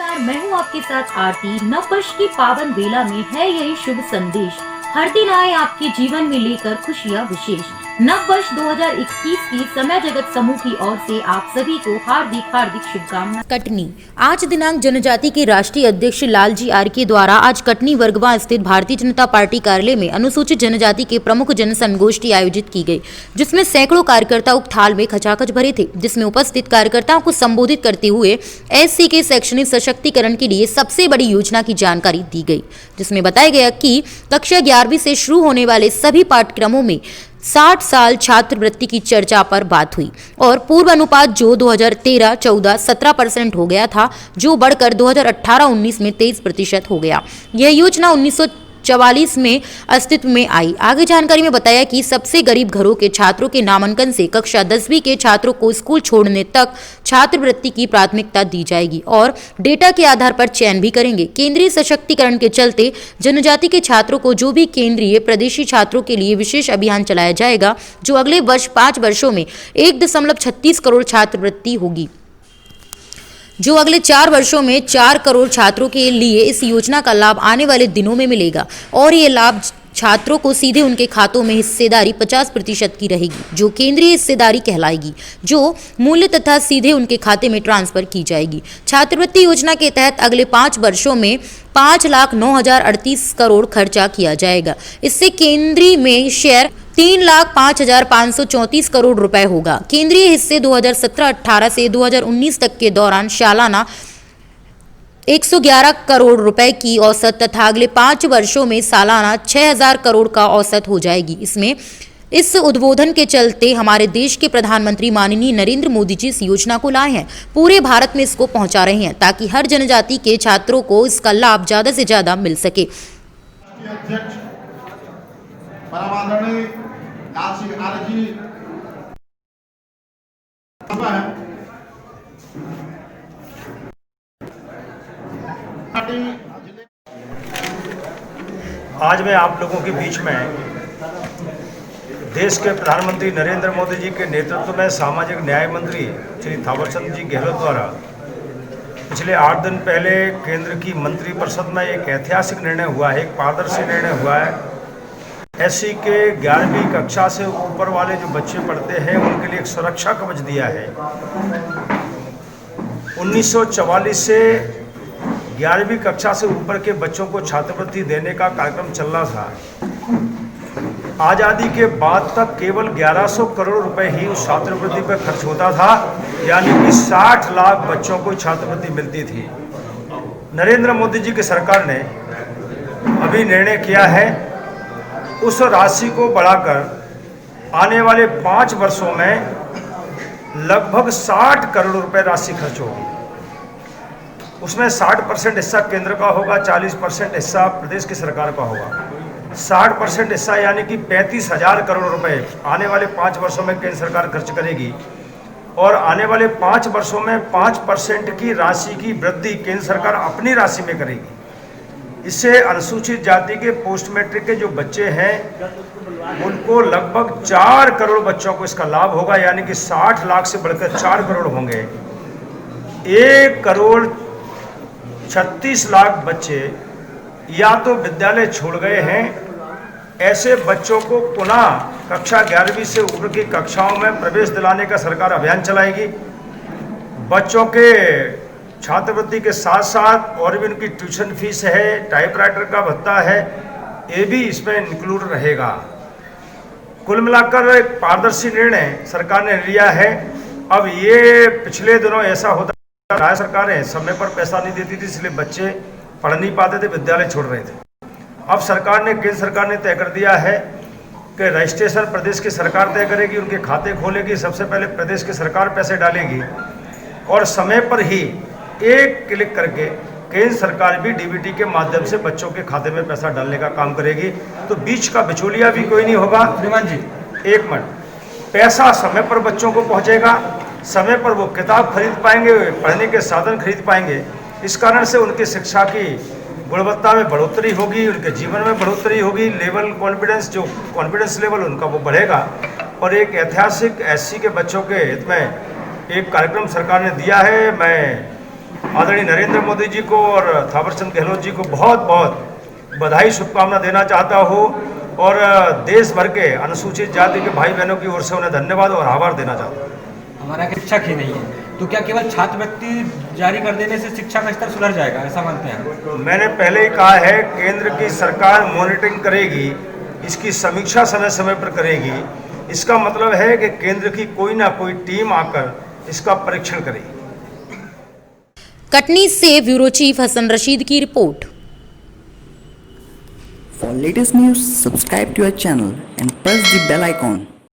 नमस्कार, मैं हूँ आपके साथ आरती। नववर्ष की पावन बेला में है यही शुभ संदेश। हर दिन आए आपके जीवन में लेकर खुशियाँ विशेष। नववर्ष 2021 की समय जगत समूह की ओर से आप सभी को हार्दिक हार्दिक शुभकामनाएं। कटनी आज दिनांक जनजाति के राष्ट्रीय अध्यक्ष लालजी आर्के द्वारा आज कटनी वर्गवा स्थित भारतीय जनता पार्टी कार्यालय में अनुसूचित जनजाति के प्रमुख जन संगोष्ठी आयोजित की गई, जिसमें सैकड़ों कार्यकर्ता उकथाल में खचाखच भरे थे। जिसमें उपस्थित कार्यकर्ताओं को संबोधित करते हुए एससी के शैक्षणिक सशक्तिकरण के लिए सबसे बड़ी योजना की जानकारी दी गई, जिसमें बताया गया कि कक्षा 11वीं से शुरू होने वाले सभी पाठ्यक्रमों में 60 साल छात्रवृत्ति की चर्चा पर बात हुई और पूर्व अनुपात जो 2013-14 17% हो गया था, जो बढ़कर 2018-19 में 23% हो गया। यह योजना 1944 में अस्तित्व में आई। आगे जानकारी में बताया कि सबसे गरीब घरों के छात्रों के नामांकन से कक्षा 10वीं के छात्रों को स्कूल छोड़ने तक छात्रवृत्ति की प्राथमिकता दी जाएगी और डेटा के आधार पर चयन भी करेंगे। केंद्रीय सशक्तिकरण के चलते जनजाति के छात्रों को जो भी केंद्रीय प्रदेशी छात्रों के लिए विशेष अभियान चलाया जाएगा, जो अगले वर्ष 5 वर्षों में 1.36 करोड़ छात्रवृत्ति होगी, जो अगले 4 वर्षों में 4 करोड़ छात्रों के लिए इस योजना का लाभ आने वाले दिनों में मिलेगा और ये लाभ छात्रों को सीधे उनके खातों में हिस्सेदारी 50% की रहेगी, जो केंद्रीय हिस्सेदारी कहलाएगी, जो मूल्य तथा सीधे उनके खाते में ट्रांसफर की जाएगी। छात्रवृत्ति योजना के तहत अगले 5 वर्षों में 5,09,038 करोड़ खर्चा किया जाएगा। इससे केंद्रीय में शेयर 3,05,534 करोड़ रुपए होगा। केंद्रीय हिस्से 2017-18 से 2019 तक के दौरान सालाना 111 करोड़ रुपए की औसत तथा अगले 5 वर्षों में सालाना 6,000 करोड़ का औसत हो जाएगी। इस उद्बोधन के चलते हमारे देश के प्रधानमंत्री माननीय नरेंद्र मोदी जी इस योजना को लाए हैं, पूरे भारत में इसको पहुंचा रहे हैं ताकि हर जनजाति के छात्रों को इसका लाभ ज्यादा से ज्यादा मिल सके। आज मैं आप लोगों के बीच में देश के प्रधानमंत्री नरेंद्र मोदी जी के नेतृत्व में सामाजिक न्याय मंत्री श्री थावरचंद जी गहलोत द्वारा पिछले 8 दिन पहले केंद्र की मंत्रिपरिषद में एक ऐतिहासिक निर्णय हुआ है, एक पारदर्शी निर्णय हुआ है। एससी के 11वीं कक्षा से ऊपर वाले जो बच्चे पढ़ते हैं उनके लिए एक सुरक्षा कवच दिया है। 1944 से 11वीं कक्षा से ऊपर के बच्चों को छात्रवृत्ति देने का कार्यक्रम चल रहा था। आज़ादी के बाद तक केवल 1100 करोड़ रुपए ही उस छात्रवृत्ति पर खर्च होता था, यानी कि 60 लाख बच्चों को छात्रवृत्ति मिलती थी। नरेंद्र मोदी जी की सरकार ने अभी निर्णय किया है उस राशि को बढ़ाकर आने वाले 5 वर्षों में लगभग 60 करोड़ रुपए राशि खर्च होगी। उसमें 60% हिस्सा केंद्र का होगा, 40% हिस्सा प्रदेश की सरकार का होगा। 60% हिस्सा यानी कि 35,000 करोड़ रुपए आने वाले 5 वर्षों में केंद्र सरकार खर्च करेगी और आने वाले 5 वर्षों में 5% की राशि की वृद्धि केंद्र सरकार अपनी राशि में करेगी। इससे अनुसूचित जाति के पोस्ट मैट्रिक के जो बच्चे हैं उनको लगभग 4 करोड़ बच्चों को इसका लाभ होगा, यानी कि 60 लाख से बढ़कर 4 करोड़ होंगे। 1 करोड़ 36 लाख बच्चे या तो विद्यालय छोड़ गए हैं, ऐसे बच्चों को पुनः कक्षा 11वीं से ऊपर की कक्षाओं में प्रवेश दिलाने का सरकार अभियान चलाएगी। बच्चों के छात्रवृत्ति के साथ साथ और भी उनकी ट्यूशन फीस है, टाइपराइटर का भत्ता है, ये भी इसमें इंक्लूड रहेगा। कुल मिलाकर एक पारदर्शी निर्णय सरकार ने लिया है। अब ये पिछले दिनों ऐसा होता राज्य सरकारें समय पर पैसा नहीं देती थी, इसलिए बच्चे पढ़ नहीं पाते थे, विद्यालय छोड़ रहे थे। अब केंद्र सरकार ने तय कर दिया है कि रजिस्ट्रेशन प्रदेश की सरकार तय करेगी, उनके खाते खोलेगी, सबसे पहले प्रदेश की सरकार पैसे डालेगी और समय पर ही एक क्लिक करके केंद्र सरकार भी डीबीटी के माध्यम से बच्चों के खाते में पैसा डालने का काम करेगी। तो बीच का बिचौलिया भी कोई नहीं होगा। श्रीमान जी, एक मिनट, पैसा समय पर बच्चों को पहुंचेगा, समय पर वो किताब खरीद पाएंगे, पढ़ने के साधन खरीद पाएंगे। इस कारण से उनकी शिक्षा की गुणवत्ता में बढ़ोतरी होगी, उनके जीवन में बढ़ोतरी होगी, कॉन्फिडेंस लेवल उनका वो बढ़ेगा। और एक ऐतिहासिक एससी के बच्चों के हित में एक कार्यक्रम सरकार ने दिया है। मैं आदरणीय नरेंद्र मोदी जी को और थावरचंद गहलोत जी को बहुत बहुत बधाई शुभकामना देना चाहता हूँ और देश भर के अनुसूचित जाति के भाई बहनों की ओर से उन्हें धन्यवाद और आभार देना चाहता हूँ। हमारा शिक्षक ही नहीं है तो क्या केवल छात्रवृत्ति जारी कर देने से शिक्षा का स्तर सुधर जाएगा, ऐसा मानते हैं? मैंने पहले ही कहा है, केंद्र की सरकार मॉनिटरिंग करेगी, इसकी समीक्षा समय समय पर करेगी। इसका मतलब है कि केंद्र की कोई ना कोई टीम आकर इसका परीक्षण करेगी। कटनी से ब्यूरो चीफ हसन रशीद की report. For latest news, subscribe to our channel and press the bell icon.